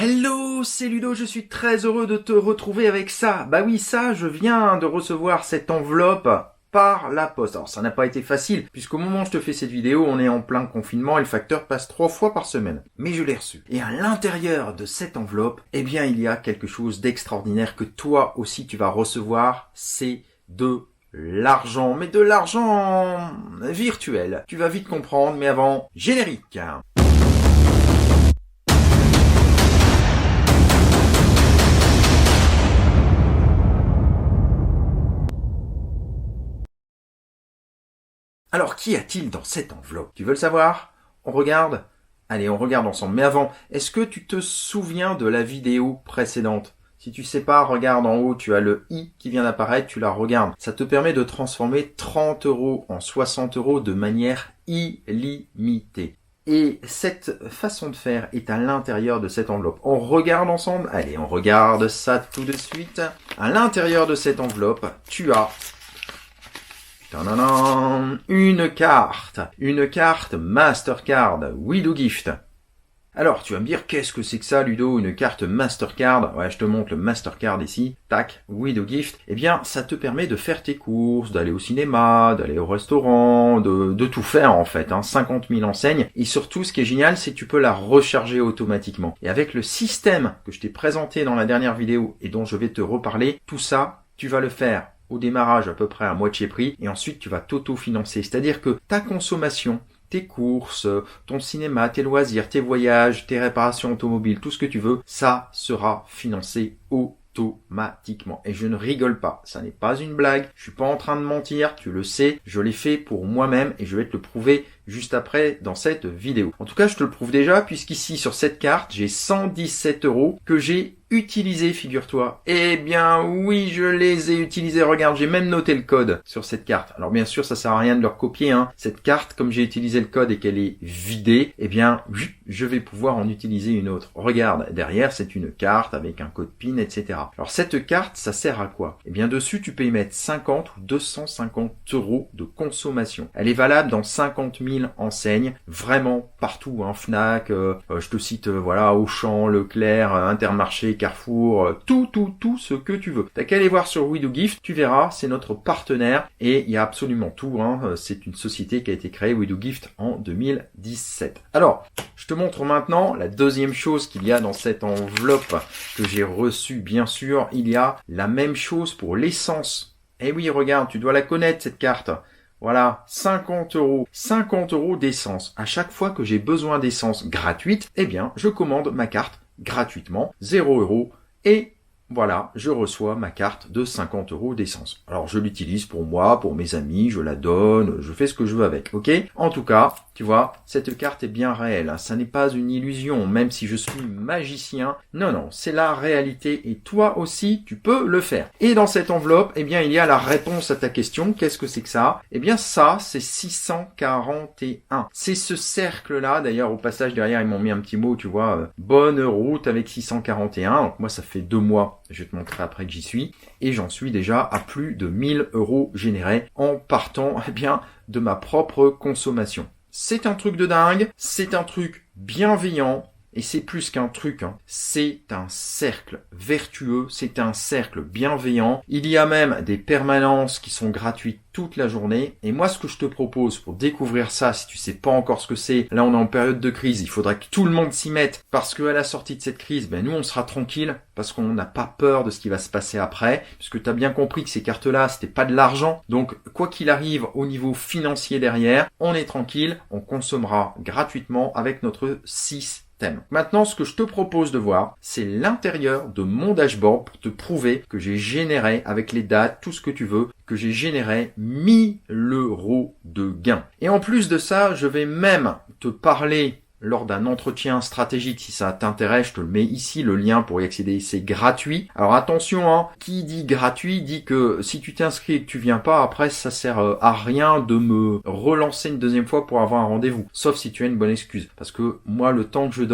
Hello, c'est Ludo, je suis très heureux de te retrouver avec ça. Bah oui, ça, je viens de recevoir cette enveloppe par la poste. Alors ça n'a pas été facile, puisqu'au moment où je te fais cette vidéo, on est en plein confinement et le facteur passe 3 fois par semaine. Mais je l'ai reçu. Et à l'intérieur de cette enveloppe, eh bien il y a quelque chose d'extraordinaire que toi aussi tu vas recevoir, c'est de l'argent, mais de l'argent virtuel. Tu vas vite comprendre, mais avant, générique. Alors, qu'y a-t-il dans cette enveloppe? Tu veux le savoir? On regarde? Allez, on regarde ensemble. Mais avant, est-ce que tu te souviens de la vidéo précédente? Si tu sais pas, regarde en haut, tu as le i qui vient d'apparaître, tu la regardes. Ça te permet de transformer 30 € en 60 € de manière illimitée. Et cette façon de faire est à l'intérieur de cette enveloppe. On regarde ensemble? Allez, on regarde ça tout de suite. À l'intérieur de cette enveloppe, tu as une carte Mastercard WeDoGift. Alors, tu vas me dire, qu'est-ce que c'est que ça, Ludo, une carte Mastercard? Ouais, je te montre le Mastercard ici. Tac, WeDoGift. Eh bien, ça te permet de faire tes courses, d'aller au cinéma, d'aller au restaurant, de tout faire en fait. 50 000 enseignes. Et surtout, ce qui est génial, c'est que tu peux la recharger automatiquement. Et avec le système que je t'ai présenté dans la dernière vidéo et dont je vais te reparler, tout ça, tu vas le faire au démarrage à peu près à moitié prix et ensuite tu vas t'auto-financer. C'est-à-dire que ta consommation, tes courses, ton cinéma, tes loisirs, tes voyages, tes réparations automobiles, tout ce que tu veux, ça sera financé automatiquement. Et je ne rigole pas, ça n'est pas une blague, je suis pas en train de mentir, tu le sais, je l'ai fait pour moi-même et je vais te le prouver juste après dans cette vidéo. En tout cas, je te le prouve déjà puisqu'ici sur cette carte, j'ai 117 € que j'ai utilisé, figure-toi. Eh bien oui, je les ai utilisés. Regarde, j'ai même noté le code sur cette carte. Alors bien sûr, ça sert à rien de le recopier. Cette carte, comme j'ai utilisé le code et qu'elle est vidée, eh bien, je vais pouvoir en utiliser une autre. Regarde, derrière, c'est une carte avec un code PIN, etc. Alors cette carte, ça sert à quoi? Eh bien dessus, tu peux y mettre 50 ou 250 € de consommation. Elle est valable dans 50 000 enseignes, vraiment partout. Fnac, je te cite, voilà, Auchan, Leclerc, Intermarché, Carrefour, tout ce que tu veux. T'as qu'à aller voir sur WeDoGift, tu verras, c'est notre partenaire et il y a absolument tout. C'est une société qui a été créée, WeDoGift, en 2017. Alors, je te montre maintenant la deuxième chose qu'il y a dans cette enveloppe que j'ai reçue, bien sûr. Il y a la même chose pour l'essence. Eh oui, regarde, tu dois la connaître cette carte. Voilà, 50 €. 50 € d'essence. À chaque fois que j'ai besoin d'essence gratuite, eh bien, je commande ma carte gratuitement, 0 € et voilà, je reçois ma carte de 50 € d'essence. Alors, je l'utilise pour moi, pour mes amis, je la donne, je fais ce que je veux avec, ok? En tout cas, tu vois, cette carte est bien réelle, ça n'est pas une illusion, même si je suis magicien. Non, c'est la réalité et toi aussi, tu peux le faire. Et dans cette enveloppe, eh bien, il y a la réponse à ta question. Qu'est-ce que c'est que ça? Eh bien, ça, c'est 641. C'est ce cercle-là, d'ailleurs, au passage derrière, ils m'ont mis un petit mot, tu vois, bonne route avec 641. Donc, moi, ça fait 2 mois. Je vais te montrer après que j'y suis. Et j'en suis déjà à plus de 1000 € générés en partant, eh bien, de ma propre consommation. C'est un truc de dingue, c'est un truc bienveillant, et c'est plus qu'un truc, c'est un cercle vertueux, c'est un cercle bienveillant. Il y a même des permanences qui sont gratuites toute la journée. Et moi, ce que je te propose pour découvrir ça, si tu sais pas encore ce que c'est, là on est en période de crise, il faudra que tout le monde s'y mette, parce qu'à la sortie de cette crise, nous on sera tranquille, parce qu'on n'a pas peur de ce qui va se passer après, puisque tu as bien compris que ces cartes-là, c'était pas de l'argent. Donc, quoi qu'il arrive au niveau financier derrière, on est tranquille, on consommera gratuitement avec notre 6. Maintenant, ce que je te propose de voir, c'est l'intérieur de mon dashboard pour te prouver que j'ai généré, avec les dates, tout ce que tu veux, que j'ai généré 1000 € de gains. Et en plus de ça, je vais même te parler lors d'un entretien stratégique. Si ça t'intéresse, je te le mets ici, le lien pour y accéder, c'est gratuit. Alors attention, qui dit gratuit dit que si tu t'inscris et que tu viens pas, après ça sert à rien de me relancer une deuxième fois pour avoir un rendez-vous. Sauf si tu as une bonne excuse. Parce que moi, le temps que je le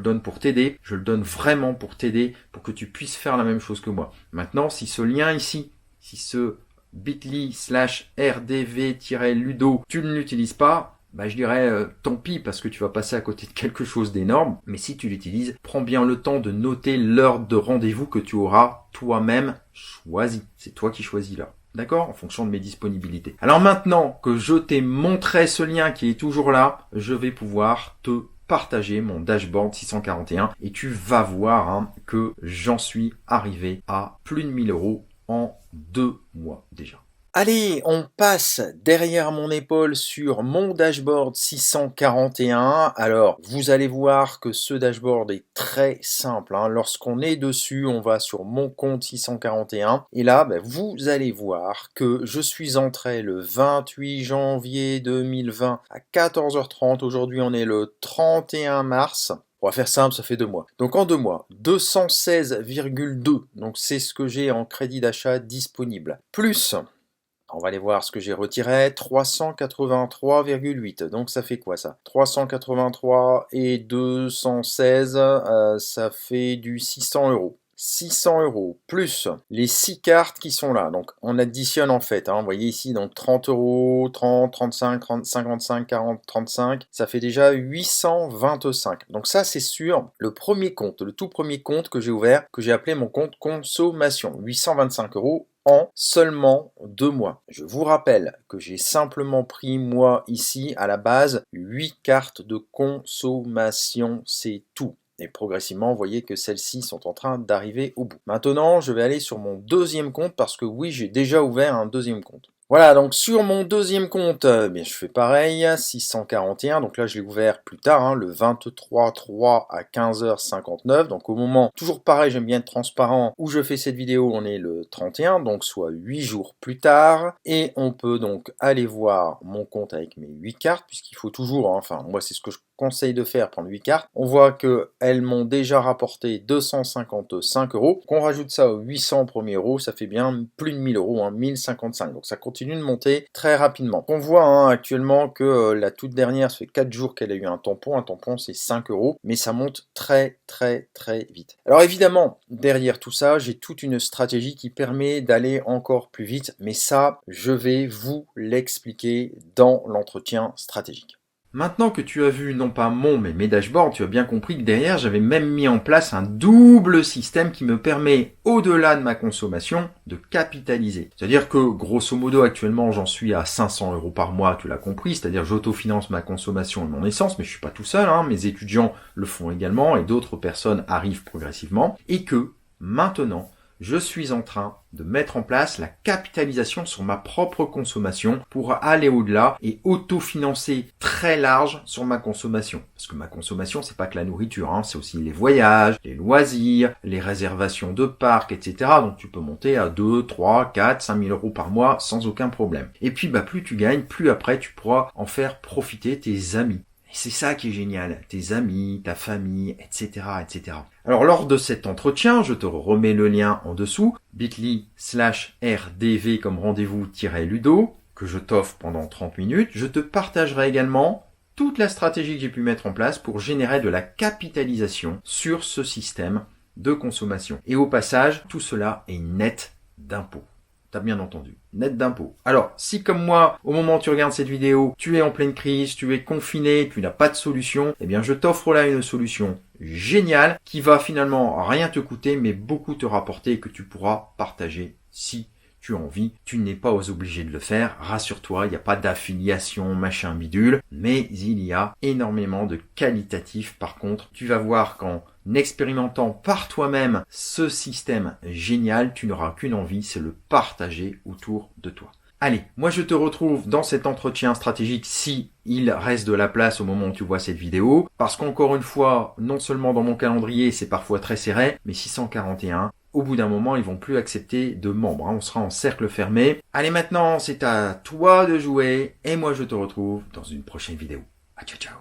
donne pour t'aider, je le donne vraiment pour t'aider, pour que tu puisses faire la même chose que moi. Maintenant, si ce lien ici, si ce bit.ly/rdv-ludo, tu ne l'utilises pas, bah je dirais tant pis parce que tu vas passer à côté de quelque chose d'énorme, mais si tu l'utilises, prends bien le temps de noter l'heure de rendez-vous que tu auras toi-même choisi. C'est toi qui choisis l'heure. D'accord? En fonction de mes disponibilités. Alors maintenant que je t'ai montré ce lien qui est toujours là, je vais pouvoir te partager mon dashboard 641 et tu vas voir que j'en suis arrivé à plus de 1000 € en 2 mois déjà. Allez, on passe derrière mon épaule sur mon dashboard 641. Alors, vous allez voir que ce dashboard est très simple. Lorsqu'on est dessus, on va sur mon compte 641. Et là, vous allez voir que je suis entré le 28 janvier 2020 à 14h30. Aujourd'hui, on est le 31 mars. On va faire simple, ça fait 2 mois. Donc en 2 mois, 216,2. Donc c'est ce que j'ai en crédit d'achat disponible. Plus... on va aller voir ce que j'ai retiré, 383,8. Donc ça fait quoi ça? 383 et 216, ça fait du 600 €. 600 € plus les 6 cartes qui sont là. Donc on additionne en fait, vous voyez ici, donc 30 €, 30, 35, 30, 55, 40, 35, ça fait déjà 825. Donc ça c'est sur le premier compte, le tout premier compte que j'ai ouvert, que j'ai appelé mon compte consommation. 825 € en seulement 2 mois. Je vous rappelle que j'ai simplement pris moi ici à la base 8 cartes de consommation, c'est tout. Et progressivement, vous voyez que celles-ci sont en train d'arriver au bout. Maintenant, je vais aller sur mon deuxième compte parce que oui, j'ai déjà ouvert un deuxième compte. Voilà, donc sur mon deuxième compte, je fais pareil, 641, donc là je l'ai ouvert plus tard, le 23/3 à 15h59, donc au moment, toujours pareil, j'aime bien être transparent, où je fais cette vidéo, on est le 31, donc soit 8 jours plus tard, et on peut donc aller voir mon compte avec mes 8 cartes, puisqu'il faut toujours, moi c'est ce que je conseille de faire, prendre 8 cartes, on voit qu'elles m'ont déjà rapporté 255 €, qu'on rajoute ça aux 800 premiers euros, ça fait bien plus de 1000 €, 1055, donc ça continue de monter très rapidement. On voit actuellement que la toute dernière, ça fait 4 jours qu'elle a eu un tampon c'est 5 €, mais ça monte très très très vite. Alors évidemment, derrière tout ça, j'ai toute une stratégie qui permet d'aller encore plus vite, mais ça, je vais vous l'expliquer dans l'entretien stratégique. Maintenant que tu as vu non pas mais mes dashboards, tu as bien compris que derrière, j'avais même mis en place un double système qui me permet, au-delà de ma consommation, de capitaliser. C'est-à-dire que, grosso modo, actuellement, j'en suis à 500 € par mois, tu l'as compris, c'est-à-dire j'autofinance ma consommation et mon essence, mais je suis pas tout seul, mes étudiants le font également et d'autres personnes arrivent progressivement, et que, maintenant, je suis en train de mettre en place la capitalisation sur ma propre consommation pour aller au-delà et autofinancer très large sur ma consommation. Parce que ma consommation, c'est pas que la nourriture, c'est aussi les voyages, les loisirs, les réservations de parcs, etc. Donc tu peux monter à 2, 3, 4, 5 000 € par mois sans aucun problème. Et puis plus tu gagnes, plus après tu pourras en faire profiter tes amis. Et c'est ça qui est génial, tes amis, ta famille, etc., etc. Alors lors de cet entretien, je te remets le lien en dessous, bit.ly/rdv comme rendez-vous-ludo, que je t'offre pendant 30 minutes. Je te partagerai également toute la stratégie que j'ai pu mettre en place pour générer de la capitalisation sur ce système de consommation. Et au passage, tout cela est net d'impôts. T'as bien entendu, net d'impôts. Alors, si comme moi, au moment où tu regardes cette vidéo, tu es en pleine crise, tu es confiné, tu n'as pas de solution, eh bien je t'offre là une solution géniale qui va finalement rien te coûter, mais beaucoup te rapporter et que tu pourras partager si tu as envie. Tu n'es pas obligé de le faire, rassure-toi, il n'y a pas d'affiliation, machin bidule, mais il y a énormément de qualitatif. Par contre, tu vas voir qu'en expérimentant par toi-même ce système génial, tu n'auras qu'une envie, c'est le partager autour de toi. Allez, moi je te retrouve dans cet entretien stratégique si il reste de la place au moment où tu vois cette vidéo, parce qu'encore une fois, non seulement dans mon calendrier, c'est parfois très serré, mais 641, au bout d'un moment, ils vont plus accepter de membres, on sera en cercle fermé. Allez, maintenant, c'est à toi de jouer, et moi je te retrouve dans une prochaine vidéo. Ciao, ciao.